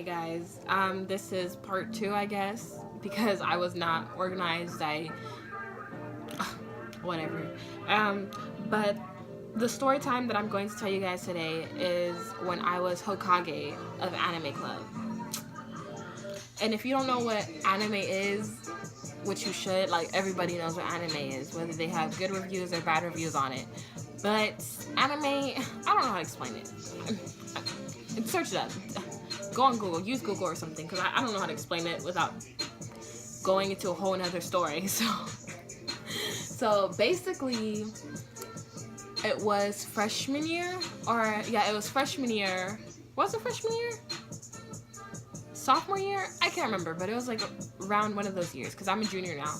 guys, this is part 2, I guess, because I was not organized. Whatever. But the story time that I'm going to tell you guys today is when I was Hokage of Anime Club. And if you don't know what anime is, which you should, like, everybody knows what anime is, whether they have good reviews or bad reviews on it. But anime, I don't know how to explain it. Search it up. Go on Google, use Google or something, because I don't know how to explain it without going into a whole nother story. So basically, it was freshman year, or yeah, it was freshman year. Was it freshman year? Sophomore year? I can't remember, but it was like around one of those years, because I'm a junior now.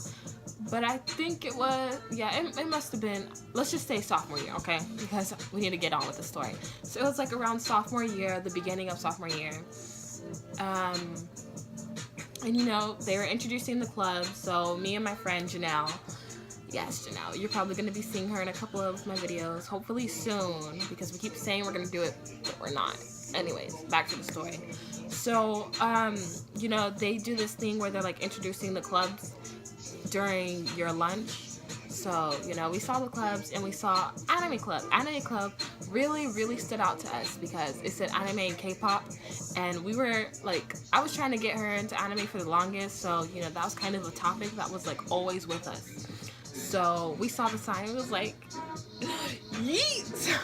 But I think it was, yeah, it must have been, let's just say sophomore year, okay? Because we need to get on with the story. So it was like around sophomore year, the beginning of sophomore year. And you know, they were introducing the club, so me and my friend Janelle, yes, Janelle, you're probably going to be seeing her in a couple of my videos, hopefully soon, because we keep saying we're going to do it, but we're not. Anyways, back to the story. So, you know, they do this thing where they're like introducing the clubs during your lunch. So, you know, we saw the clubs and we saw Anime Club. Anime Club really stood out to us because it said anime and K-pop, and we were like, I was trying to get her into anime for the longest, so, you know, that was kind of a topic that was like always with us. So we saw the sign, it was like, yeet!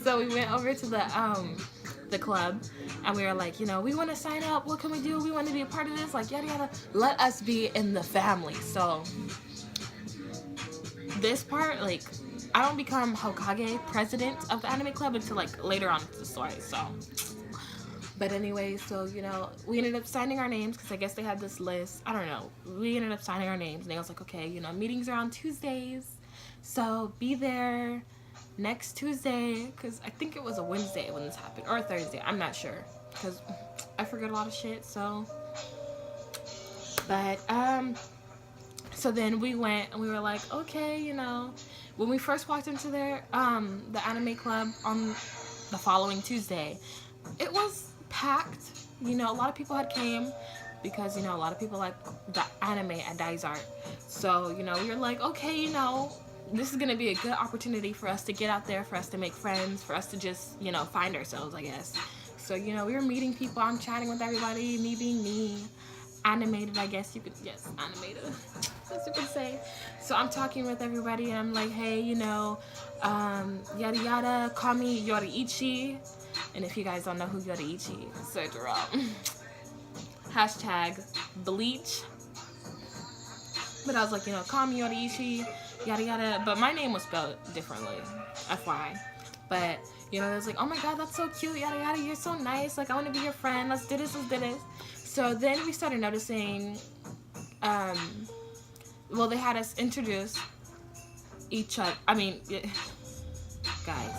So we went over to the club, and we were like, you know, we want to sign up, what can we do, we want to be a part of this, like, yada yada, let us be in the family. So this part, like, I don't become Hokage, president of the anime club, until like later on in the story. So, but anyway, so, you know, we ended up signing our names because I guess they had this list, I don't know, we ended up signing our names, and they was like, okay, you know, meetings are on Tuesdays, so be there next Tuesday, because I think it was a Wednesday when this happened, or a Thursday, I'm not sure, because I forget a lot of shit. So, but so then we went and we were like, okay, you know, when we first walked into their the anime club on the following Tuesday, it was packed. You know, a lot of people had came because, you know, a lot of people like the anime at Dysart. So, you know, we were like, okay, you know, this is going to be a good opportunity for us to get out there, for us to make friends, for us to just, you know, find ourselves, I guess. So, you know, we were meeting people, I'm chatting with everybody, me being me, animated, I guess you could, yes, animated, as you could say. So I'm talking with everybody, and I'm like, hey, you know, yada yada, call me Yoriichi. And if you guys don't know who Yoriichi is, search her up. Hashtag bleach. But I was like, you know, call me Yoriichi, yada yada. But my name was spelled differently, FYI. But, you know, it was like, oh my god, that's so cute, yada yada, you're so nice, like, I want to be your friend, let's do this, let's do this. So then we started noticing, well, they had us introduce each other. I mean, guys,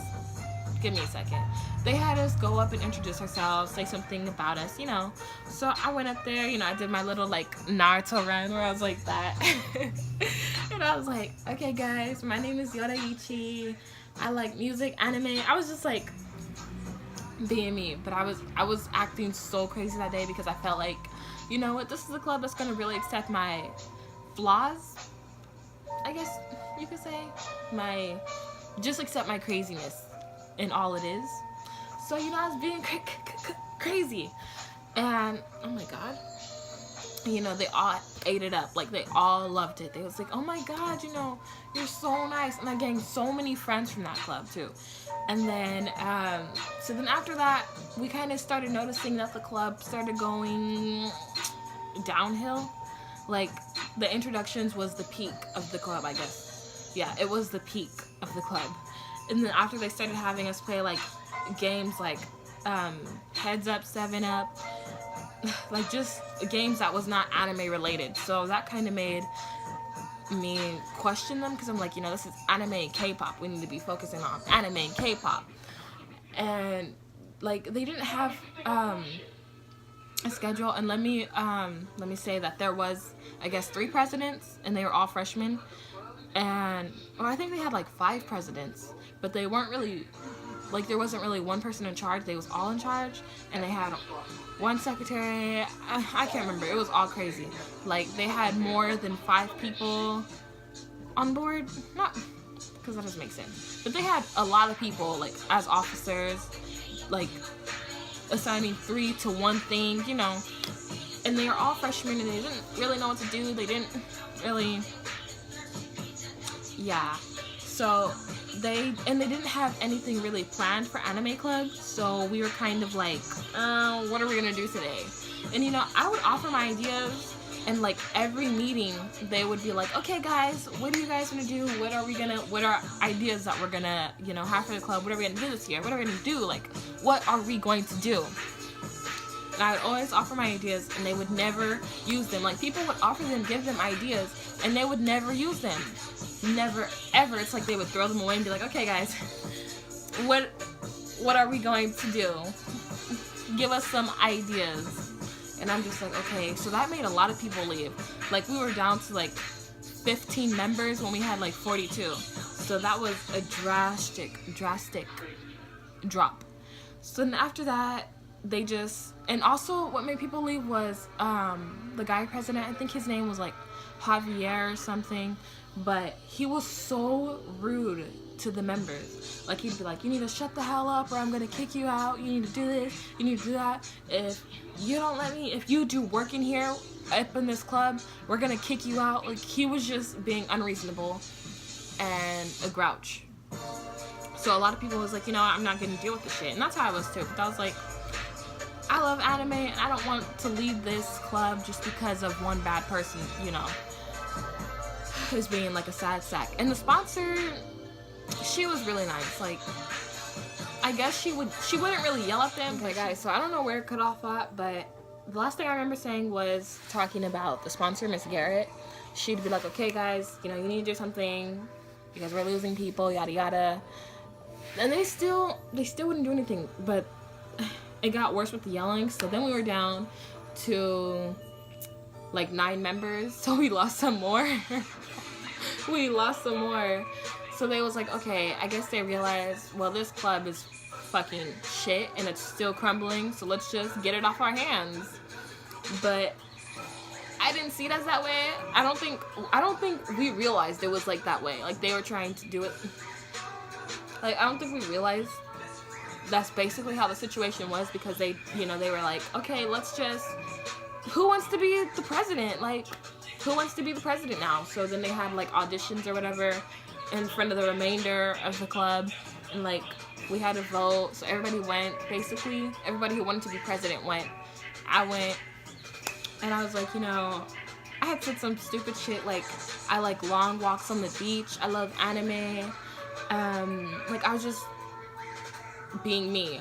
give me a second. They had us go up and introduce ourselves, say something about us, you know. So I went up there, you know, I did my little, like, Naruto run where I was like that. And I was like, okay, guys, my name is Yoriichi. I like music, anime. I was just, like, being me. But I was acting so crazy that day because I felt like, you know what, this is a club that's going to really accept my flaws, I guess you could say. Just accept my craziness in all it is. So, you know, I was being crazy. And, oh my god, you know, they all ate it up. Like, they all loved it. They was like, oh my god, you know, you're so nice. And I gained so many friends from that club, too. And then, so then after that, we kind of started noticing that the club started going downhill. Like, the introductions was the peak of the club, I guess. Yeah, it was the peak of the club. And then after they started having us play, like, games like Heads Up, 7 Up, like, just games that was not anime related. So that kind of made me question them, because I'm like, you know, this is anime and K-pop. We need to be focusing on anime and K-pop. And, like, they didn't have a schedule. And let me say that there was, I guess, 3 presidents, and they were all freshmen. And, or I think they had like 5 presidents, but they weren't really like there wasn't really one person in charge. They was all in charge, and they had one secretary. I can't remember. It was all crazy. Like they had more than 5 people on board. Not because that doesn't make sense, but they had a lot of people like as officers, like assigning 3 to one thing, you know. And they were all freshmen, and they didn't really know what to do. They didn't really, yeah. So they didn't have anything really planned for anime club. So we were kind of like, what are we gonna do today? And you know, I would offer my ideas, and like every meeting they would be like, okay guys, what are you guys gonna do? What are ideas that we're gonna, you know, have for the club? What are we gonna do this year? What are we gonna do? Like, what are we going to do? And I would always offer my ideas, and they would never use them. Like people would offer them, give them ideas, and they would never use them. Never ever. It's like they would throw them away and be like, okay guys, what are we going to do? Give us some ideas. And I'm just like, okay. So that made a lot of people leave. Like we were down to like 15 members when we had like 42. So that was a drastic drop. So then after that, they just, and also what made people leave was the guy president, I think his name was like Javier or something, but he was so rude to the members. Like he'd be like, you need to shut the hell up or I'm gonna kick you out, you need to do this, you need to do that, if you don't let me, if you do work in here up in this club, we're gonna kick you out. Like he was just being unreasonable and a grouch. So a lot of people was like, you know, I'm not gonna deal with this shit. And that's how I was too. But I was like, I love anime and I don't want to leave this club just because of one bad person, you know, is being like a sad sack. And the sponsor, she was really nice. Like, I guess she wouldn't really yell at them. Okay guys, so I don't know where it cut off at, but the last thing I remember saying was talking about the sponsor, Miss Garrett. She'd be like, okay guys, you know, you need to do something because we're losing people, yada yada. And they still wouldn't do anything, but it got worse with the yelling. So then we were down to like 9 members, so we lost some more. So they was like, okay, I guess they realized, well, this club is fucking shit and it's still crumbling, so let's just get it off our hands. But I didn't see it as that way. I don't think we realized it was like that way. Like they were trying to do it. Like I don't think we realized that's basically how the situation was, because they, you know, they were like, okay, let's just, who wants to be the president? Like, who wants to be the president now? So then they had like auditions or whatever in front of the remainder of the club, and like we had to vote. So everybody went, basically everybody who wanted to be president went. I went, and I was like, you know, I had said some stupid shit like I like long walks on the beach, I love anime, like I was just being me,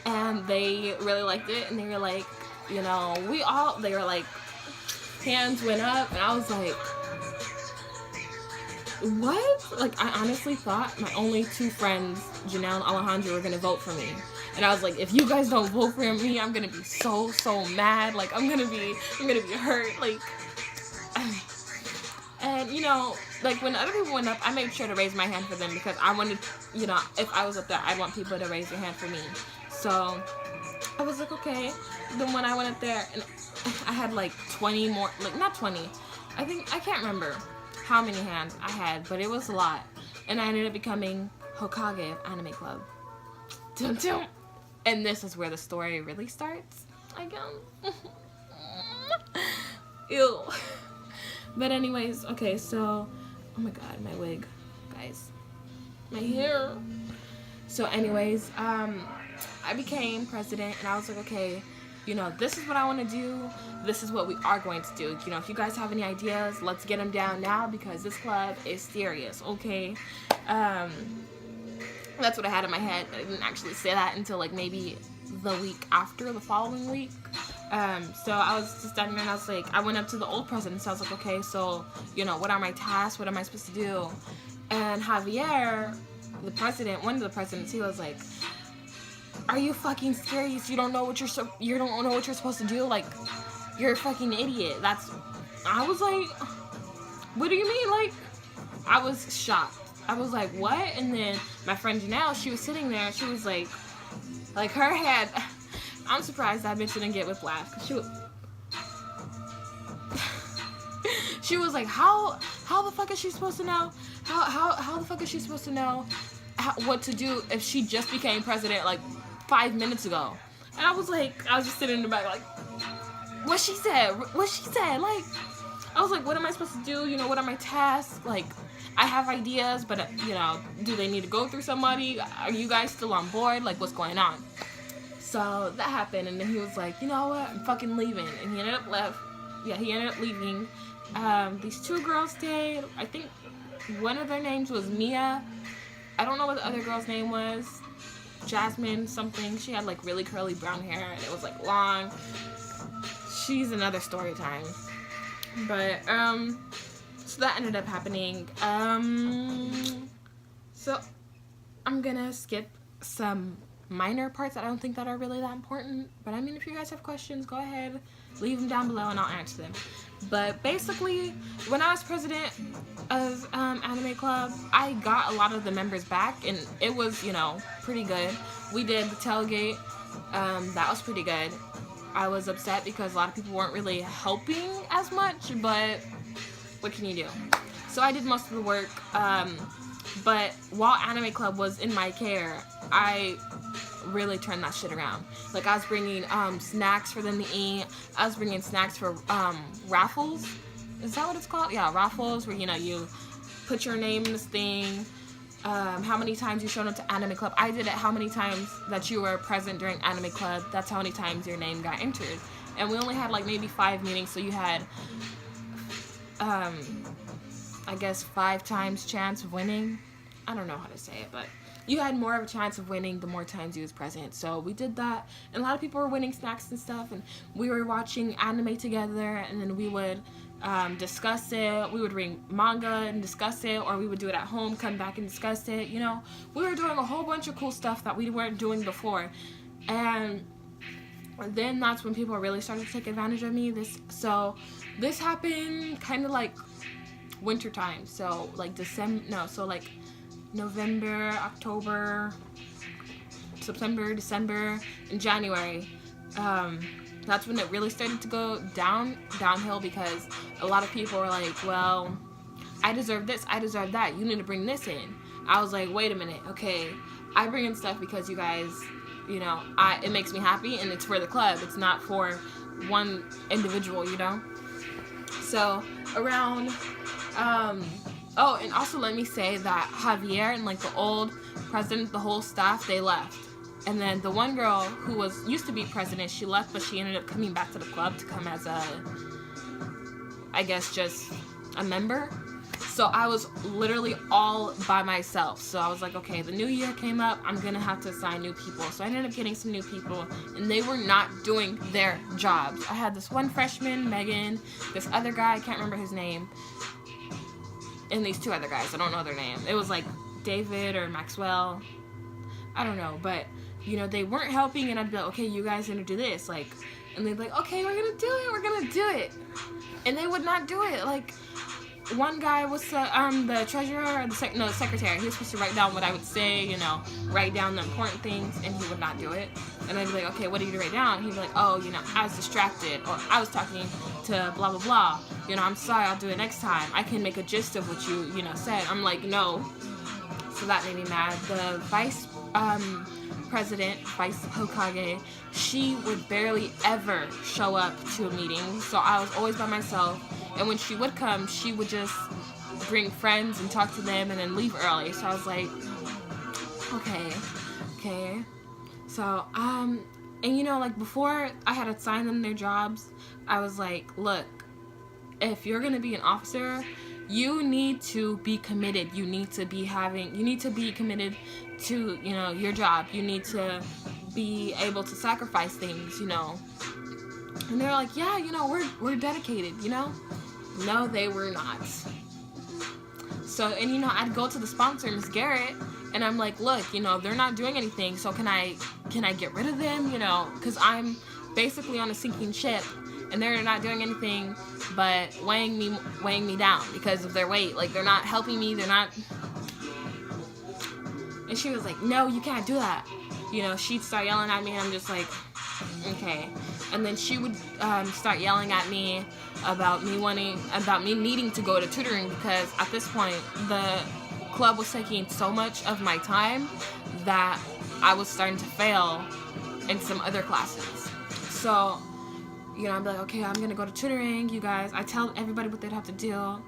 and they really liked it, and they were like, you know, they were like, hands went up, and I was like, what? Like I honestly thought my only 2 friends, Janelle and Alejandro, were gonna vote for me, and I was like, if you guys don't vote for me, I'm gonna be so mad. Like I'm gonna be hurt. Like, and you know, like when other people went up, I made sure to raise my hand for them because I wanted, you know, if I was up there, I'd want people to raise their hand for me. So I was like, okay. Then when I went up there, and I had like 20 more, like not 20, I can't remember how many hands I had, but it was a lot. And I ended up becoming Hokage of Anime Club. Dun, dun. And this is where the story really starts, I guess. Ew. But anyways, okay, so, oh my god, my wig, guys, my hair. So anyways, I became president, and I was like, okay, you know, this is what I want to do, this is what we are going to do. You know, if you guys have any ideas, let's get them down now, because this club is serious, okay? That's what I had in my head, but I didn't actually say that until like maybe the week after, the following week. So I was just standing there, and I was like, I went up to the old president, so I was like, okay, so, you know, what are my tasks, what am I supposed to do? And Javier, the president, one of the presidents, he was like, are you fucking serious? You don't know what you're supposed to do? Like, you're a fucking idiot. I was like, what do you mean? Like, I was shocked. I was like, what? And then my friend Janelle, she was sitting there, and she was like her head. I'm surprised that bitch didn't get whiplash, because she was like, how the fuck is she supposed to know? How the fuck is she supposed to know what to do if she just became president like 5 minutes ago? And I was just sitting in the back like, what she said? Like, I was like, what am I supposed to do? You know, what are my tasks? Like, I have ideas, but, you know, do they need to go through somebody? Are you guys still on board? Like, what's going on? So that happened, and then he was like, you know what? I'm fucking leaving. And he ended up leaving. These 2 girls stayed. I think one of their names was Mia. I don't know what the other girl's name was. Jasmine something. She had like really curly brown hair, and it was like long. She's another story time. But so that ended up happening. So I'm gonna skip some minor parts that I don't think that are really that important. But I mean, if you guys have questions, go ahead, leave them down below and I'll answer them. But basically, when I was president of Anime Club, I got a lot of the members back, and it was, you know, pretty good. We did the tailgate. That was pretty good. I was upset because a lot of people weren't really helping as much, but what can you do? So I did most of the work. But while Anime Club was in my care, I really turned that shit around. Like, I was bringing snacks for them to eat. I was bringing snacks for raffles. Is that what it's called? Yeah, raffles, where, you know, you put your name in this thing. How many times you showed up to Anime Club. I did it how many times that you were present during Anime Club. That's how many times your name got entered. And we only had like maybe 5 meetings, so you had I guess 5 times chance of winning. I don't know how to say it, but you had more of a chance of winning the more times you was present. So we did that, and a lot of people were winning snacks and stuff, and we were watching anime together, and then we would discuss it. We would read manga and discuss it, or we would do it at home, come back and discuss it. You know, we were doing a whole bunch of cool stuff that we weren't doing before. And then that's when people really started to take advantage of me. This happened kind of like winter time, so like November, October, September, December, and January. That's when it really started to go downhill, because a lot of people were like, well, I deserve this, I deserve that, you need to bring this in. I was like, wait a minute, okay, I bring in stuff because you guys, you know, it makes me happy, and it's for the club, it's not for one individual, you know. So around oh, and also let me say that Javier and like the old president, the whole staff, they left. And then the one girl who used to be president, she left, but she ended up coming back to the club to come as I guess just a member. So I was literally all by myself. So I was like, okay, the new year came up, I'm gonna have to assign new people. So I ended up getting some new people, and they were not doing their jobs. I had this one freshman, Megan, this other guy, I can't remember his name, and these 2 other guys, I don't know their name. It was like David or Maxwell, I don't know, but you know, they weren't helping, and I'd be like, okay, you guys need to do this, like, and they'd be like, okay, we're gonna do it, and they would not do it. Like, one guy was the treasurer, or the secretary. He was supposed to write down what I would say, you know, write down the important things, and he would not do it. And I'd be like, okay, what do you write down? And he'd be like, oh, you know, I was distracted, or I was talking to blah, blah, blah. You know, I'm sorry, I'll do it next time. I can make a gist of what you know, said. I'm like, no. So that made me mad. The vice president, Vice Hokage, she would barely ever show up to a meeting. So I was always by myself. And when she would come, she would just bring friends and talk to them and then leave early. So I was like, okay. So, and you know, like, before I had assigned them their jobs, I was like, look, if you're going to be an officer, you need to be committed. You need to be committed to, you know, your job. You need to be able to sacrifice things, you know. And they're like, yeah, you know, we're dedicated, you know. No, they were not. So, and you know, I'd go to the sponsor, Miss Garrett, and I'm like, look, you know, they're not doing anything, so can I get rid of them, you know, because I'm basically on a sinking ship, and they're not doing anything but weighing me down because of their weight. Like, they're not helping me, they're not And she was like, no, you can't do that. You know, she'd start yelling at me, and I'm just like, okay. And then she would start yelling at me about me needing to go to tutoring, because at this point the club was taking so much of my time that I was starting to fail in some other classes. So, you know, I'd be like, okay, I'm gonna go to tutoring, you guys. I tell everybody what they'd have to do.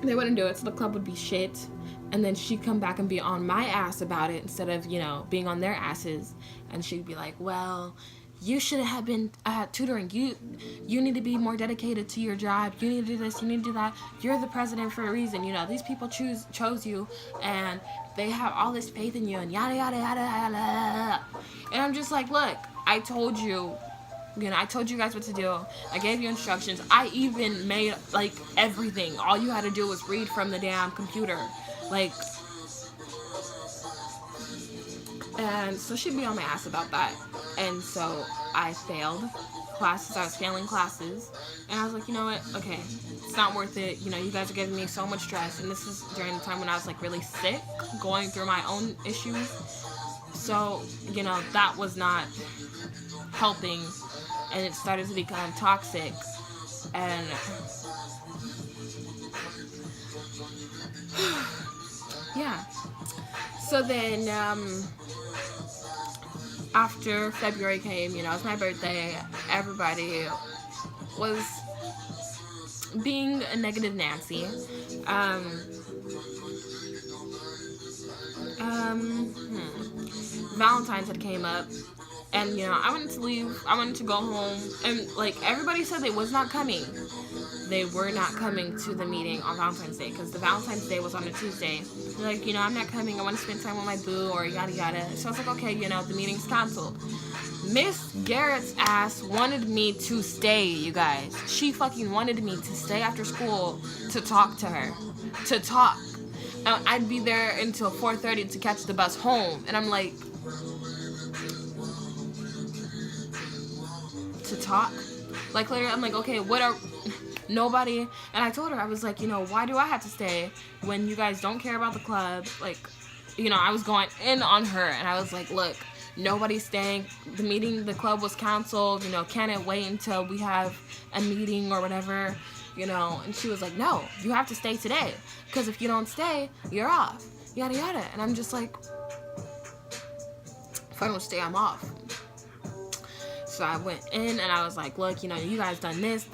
They wouldn't do it, so the club would be shit. And then she'd come back and be on my ass about it instead of, you know, being on their asses. And she'd be like, well, you should have been tutoring. You need to be more dedicated to your job. You need to do this. You need to do that. You're the president for a reason. You know, these people chose you, and they have all this faith in you, and yada, yada, yada, yada. And I'm just like, look, I told you. You know, I told you guys what to do. I gave you instructions. I even made, like, everything. All you had to do was read from the damn computer. Like, and so she'd be on my ass about that. And so I failed classes. I was failing classes. And I was like, you know what? Okay, it's not worth it. You know, you guys are giving me so much stress. And this is during the time when I was, like, really sick, going through my own issues. So, you know, that was not helping. And it started to become toxic. And yeah. So then, after February came, you know, it was my birthday. Everybody was being a negative Nancy. Valentine's had came up. And, you know, I wanted to leave. I wanted to go home. And, like, everybody said they was not coming. They were not coming to the meeting on Valentine's Day, because the Valentine's Day was on a Tuesday. They're like, you know, I'm not coming. I want to spend time with my boo, or yada, yada. So I was like, okay, you know, the meeting's canceled. Miss Garrett's ass wanted me to stay, you guys. She fucking wanted me to stay after school to talk to her. To talk. And I'd be there until 4:30 to catch the bus home. And I'm like... to talk? Like, later, I'm like, okay, what are... Nobody... And I told her, I was like, you know, why do I have to stay when you guys don't care about the club? Like, you know, I was going in on her, and I was like, look, nobody's staying. The meeting, the club was canceled. You know, can it wait until we have a meeting or whatever? You know, and she was like, no, you have to stay today, because if you don't stay, you're off. Yada, yada. And I'm just like, if I don't stay, I'm off. So I went in and I was like, look, you know, you guys done this.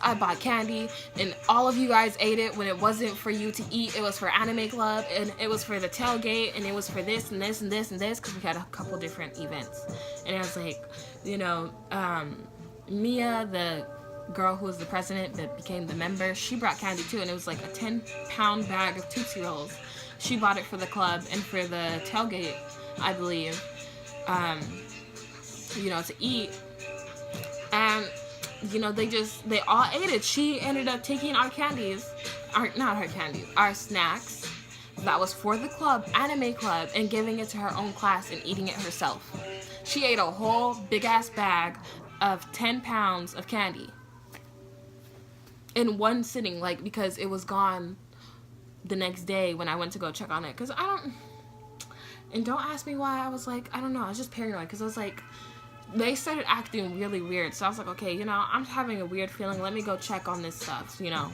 I bought candy and all of you guys ate it when it wasn't for you to eat. It was for anime club, and it was for the tailgate, and it was for this and this and this and this, because we had a couple different events. And I was like, you know, Mia, the girl who was the president that became the member, she brought candy too, and it was like a 10-pound bag of Tootsie Rolls. She bought it for the club and for the tailgate, I believe. You know, to eat. And, you know, they all ate it. She ended up taking our our snacks that was for the club, anime club, and giving it to her own class and eating it herself. She ate a whole big ass bag of 10 pounds of candy in one sitting, like, because it was gone the next day when I went to go check on it. Because and don't ask me why. I was like, I don't know, I was just paranoid, because I was like, they started acting really weird. So I was like, okay, you know, I'm having a weird feeling. Let me go check on this stuff, you know.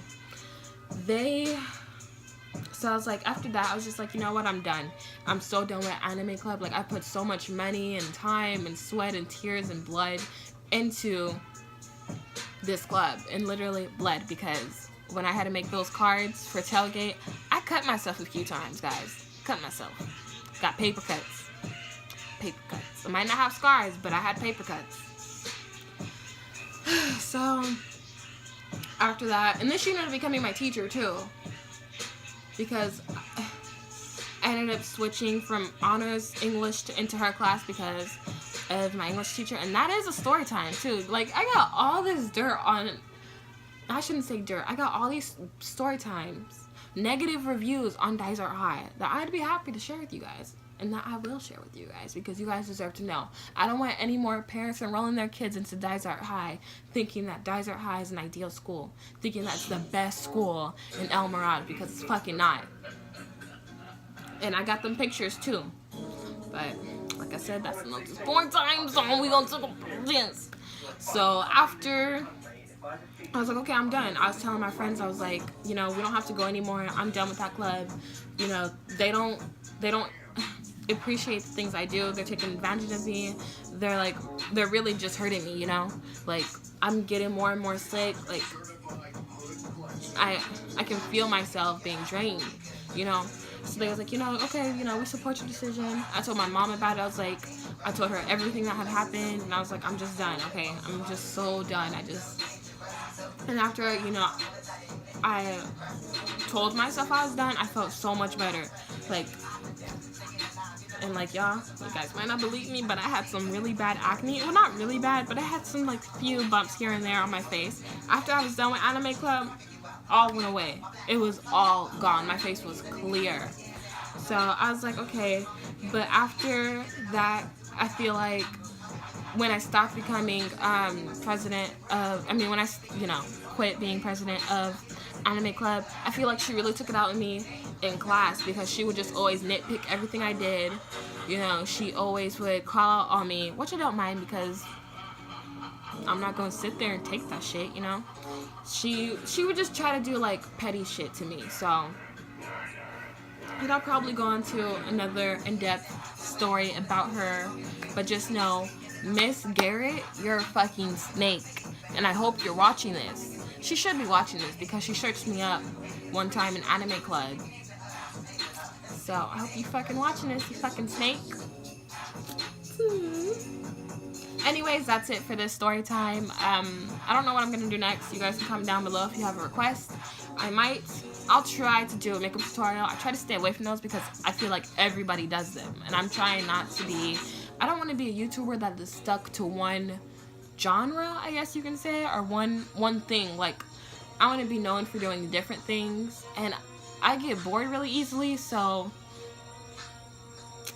So I was like, after that, I was just like, you know what, I'm done. I'm so done with anime club. Like, I put so much money and time and sweat and tears and blood into this club, and literally bled, because when I had to make those cards for tailgate, I cut myself a few times, guys. Cut myself. Got paper cuts. I might not have scars, but I had paper cuts. So after that, and then she ended up becoming my teacher too, because I ended up switching from honors English into her class because of my English teacher. And that is a story time too. Like, I got all this dirt on, I shouldn't say dirt, I got all these story times, negative reviews on Desert High that I'd be happy to share with you guys. And that I will share with you guys, because you guys deserve to know. I don't want any more parents enrolling their kids into Desert High thinking that Desert High is an ideal school, thinking that's the best school in El Mirage, because it's fucking not. And I got them pictures too. But like I said, that's another Storytime song. We gonna talk about this. So after, I was like, okay, I'm done. I was telling my friends, I was like, you know, we don't have to go anymore. I'm done with that club. You know, they don't appreciate the things I do. They're taking advantage of me. They're really just hurting me, you know? Like, I'm getting more and more sick. Like, I can feel myself being drained, you know? So they was like, you know, okay, you know, we support your decision. I told my mom about it. I told her everything that had happened, and I was like, I'm just done, okay? I'm just so done. And after, you know, I told myself I was done, I felt so much better. Like, and like, y'all, you guys might not believe me, but I had some really bad acne. Well, not really bad, but I had some, like, few bumps here and there on my face. After I was done with Anime Club, all went away. It was all gone. My face was clear. So I was like, okay. But after that, I feel like when I stopped becoming president of, when I, you know, quit being president of Anime Club, I feel like she really took it out on me in class, because she would just always nitpick everything I did. You know, she always would call out on me, which I don't mind, because I'm not gonna sit there and take that shit, you know. She would just try to do like petty shit to me. So, and I'll probably go into another in-depth story about her, but just know, Miss Garrett, you're a fucking snake, and I hope you're watching this. She should be watching this, because she searched me up one time in Anime Club. So I hope you fucking watching this, you fucking snake. Anyways, that's it for this story time. I don't know what I'm gonna do next. You guys can comment down below if you have a request. I'll try to do a makeup tutorial. I try to stay away from those because I feel like everybody does them, and I'm trying not to be. I don't want to be a YouTuber that is stuck to one genre, I guess you can say, or one thing. Like, I want to be known for doing different things, and I get bored really easily, so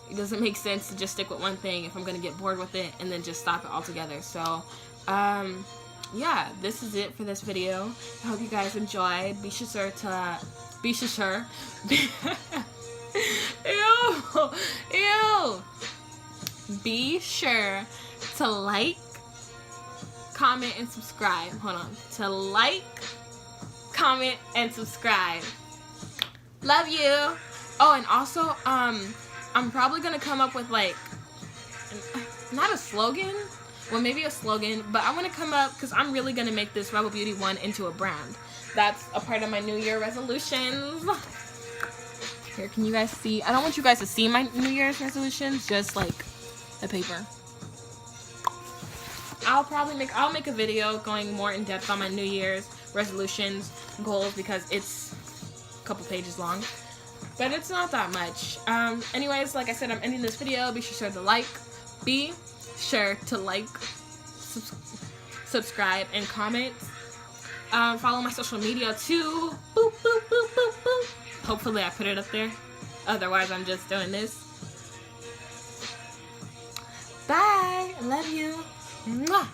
it doesn't make sense to just stick with one thing if I'm gonna get bored with it and then just stop it altogether. So yeah, this is it for this video. I hope you guys enjoyed. Be sure be sure to like, comment, and subscribe. Hold on. To like, comment, and subscribe. Love you. Oh, and also, I'm probably gonna come up with, like, not a slogan, well, maybe a slogan, but I want to come up, because I'm really gonna make this Rebel Beauty 1 into a brand. That's a part of my New Year resolutions. Here, can you guys see? I don't want you guys to see my New Year's resolutions, just like the paper. I'll make a video going more in depth on my New Year's resolutions, goals, because it's a couple pages long. But it's not that much. Anyways, like I said, I'm ending this video. Be sure to like, subscribe, and comment. Follow my social media too. Boop, boop, boop, boop, boop. Hopefully I put it up there. Otherwise, I'm just doing this. Bye. I love you. Mwah.